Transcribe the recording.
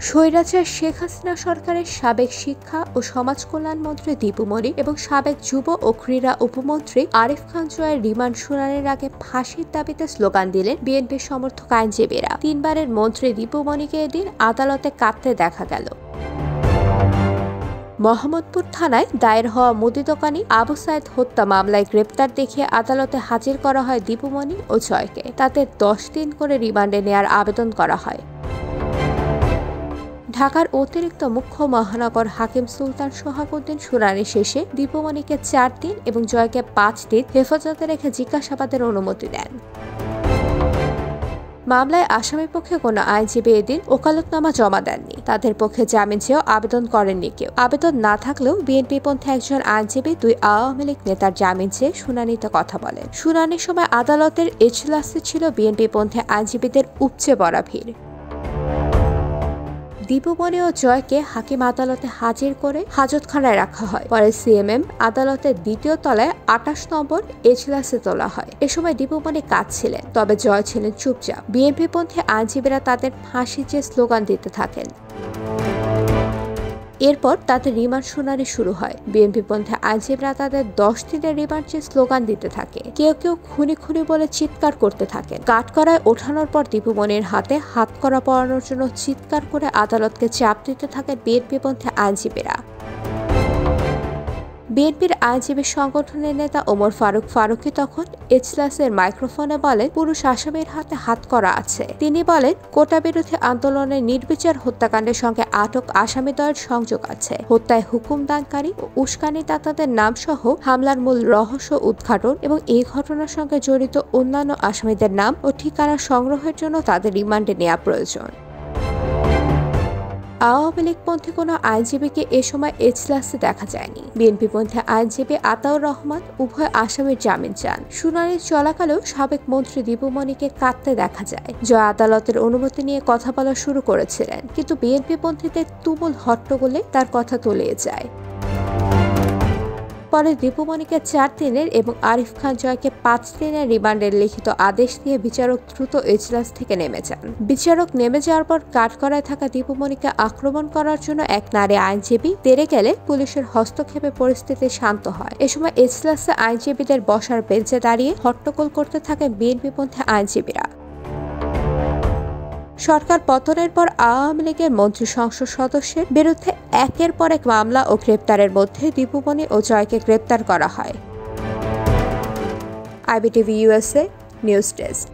স্বৈরাচার শেখ হাসিনা সরকারের সাবেক শিক্ষা ও সমাজ কল্যাণ মন্ত্রী দীপু মনি এবং সাবেক যুব ও ক্রীড়া উপমন্ত্রী আরিফ খান জয়ের রিমান্ড শুনানির আগে ফাঁসির দাবিতে স্লোগান দিলেন বিএনপির সমর্থক আইনজীবীরা। তিনবারের মন্ত্রী দীপু মনিকে এদিন আদালতে কাঁদতে দেখা গেল। মোহাম্মদপুর থানায় দায়ের হওয়া মুদি দোকানি আবু সাইদ হত্যা মামলায় গ্রেপ্তার দেখিয়ে আদালতে হাজির করা হয় দীপু মনি ও জয়কে। তাতে 10 দিন করে রিমান্ডে নেয়ার আবেদন করা হয়। ঢাকার অতিরিক্ত মুখ্য মহানগর হাকিম সুলতান সোহাবুদ্দিন শুনানি শেষে দীপু মনিকে 4 দিন এবং জয়কে 5 দিন হেফাজতে রেখে জিজ্ঞাসাবাদের অনুমতি দেন। মামলায় আসামিপক্ষে কোনো আইনজীবী এদিন ওকালতনামা জমা দেননি। তাদের পক্ষে জামিন চেয়েও আবেদন করেননি কেউ। আবেদন না থাকলেও বিএনপিপন্থী একজন আইনজীবী 2 আওয়ামী লীগ নেতার জামিন চেয়ে শুনানিতে কথা বলেন। শুনানির সময় আদালতের এজলাসে ছিল বিএনপিপন্থী আইনজীবীদের উপচে পড়া ভিড়। দীপু মনি ও জয়কে হাকিম আদালতে হাজির করে হাজতখানায় রাখা হয়। পরে সিএমএম আদালতের 2য় তলায় 28 নম্বর এজলাসে তোলা হয়। এ সময় দীপু মনি কাঁদছিলেন, তবে জয় ছিলেন চুপচাপ। বিএনপিপন্থী আইনজীবীরা তাদের ফাঁসি চেয়ে স্লোগান দিতে থাকেন। এরপর তাদের রিমান্ড শুনানি শুরু হয়। বিএনপিপন্থী আইনজীবীরা তাদের 10 দিনের রিমান্ড চেয়ে স্লোগান দিতে থাকে। কেউ কেউ খুনি খুনি বলে চিৎকার করতে থাকেন। কাঠগড়ায় ওঠানোর পর দীপু মনির হাতে হাতকড়া পরানোর জন্য চিৎকার করে আদালতকে চাপ দিতে থাকেন বিএনপিপন্থী আইনজীবীরা। বিএনপির আইনজীবী সংগঠনের নেতা ওমর ফারুকী তখন এজলাসের মাইক্রোফোনে বলেন, পুরুষ আসামির হাতে হাতকড়া আছে। তিনি বলেন, কোটা বিরোধী আন্দোলনের নির্বিচার হত্যাকাণ্ডের সঙ্গে আটক আসামিদ্বয়ের সংযোগ আছে। হত্যায় হুকুমদানকারী ও উস্কানিদাতাদের নাম সহ হামলার মূল রহস্য উদ্ঘাটন এবং এই ঘটনার সঙ্গে জড়িত অন্যান্য আসামিদের নাম ও ঠিকানা সংগ্রহের জন্য তাদের রিমান্ডে নেওয়া প্রয়োজন। আওয়ামী লীগপন্থী কোনো আইনজীবীকে এ সময় এজলাসে দেখা যায়নি। বিএনপিপন্থী আইনজীবী আতাউর রহমান উভয় আসামির জামিন চান। শুনানি চলাকালেও সাবেক মন্ত্রী দীপু মনিকে কাঁদতে দেখা যায়। জয় আদালতের অনুমতি নিয়ে কথা বলা শুরু করেছিলেন, কিন্তু বিএনপিপন্থীদের তুমুল হট্টগোলে তার কথা তলিয়ে যায়। পরে দীপু মনিকে 4 দিনের এবং আরিফ খান জয়কে 5 দিনের রিমান্ডের লিখিত আদেশ দিয়ে বিচারক দ্রুত এজলাস থেকে নেমে যান। বিচারক নেমে যাওয়ার পর কাঠগড়ায় থাকা দীপু মনিকে আক্রমণ করার জন্য এক নারী আইনজীবী তেড়ে গেলে পুলিশের হস্তক্ষেপে পরিস্থিতি শান্ত হয়। এ সময় এজলাসে আইনজীবীদের বসার বেঞ্চে দাঁড়িয়ে হট্টগোল করতে থাকেন বিএনপিপন্থী আইনজীবীরা। সরকার পতনের পর আওয়ামী লীগের মন্ত্রী সংসদ সদস্যের বিরুদ্ধে একের পর এক মামলা ও গ্রেপ্তারের মধ্যে দীপু মনি ও জয়কে গ্রেপ্তার করা হয়। IBTV USA news desk.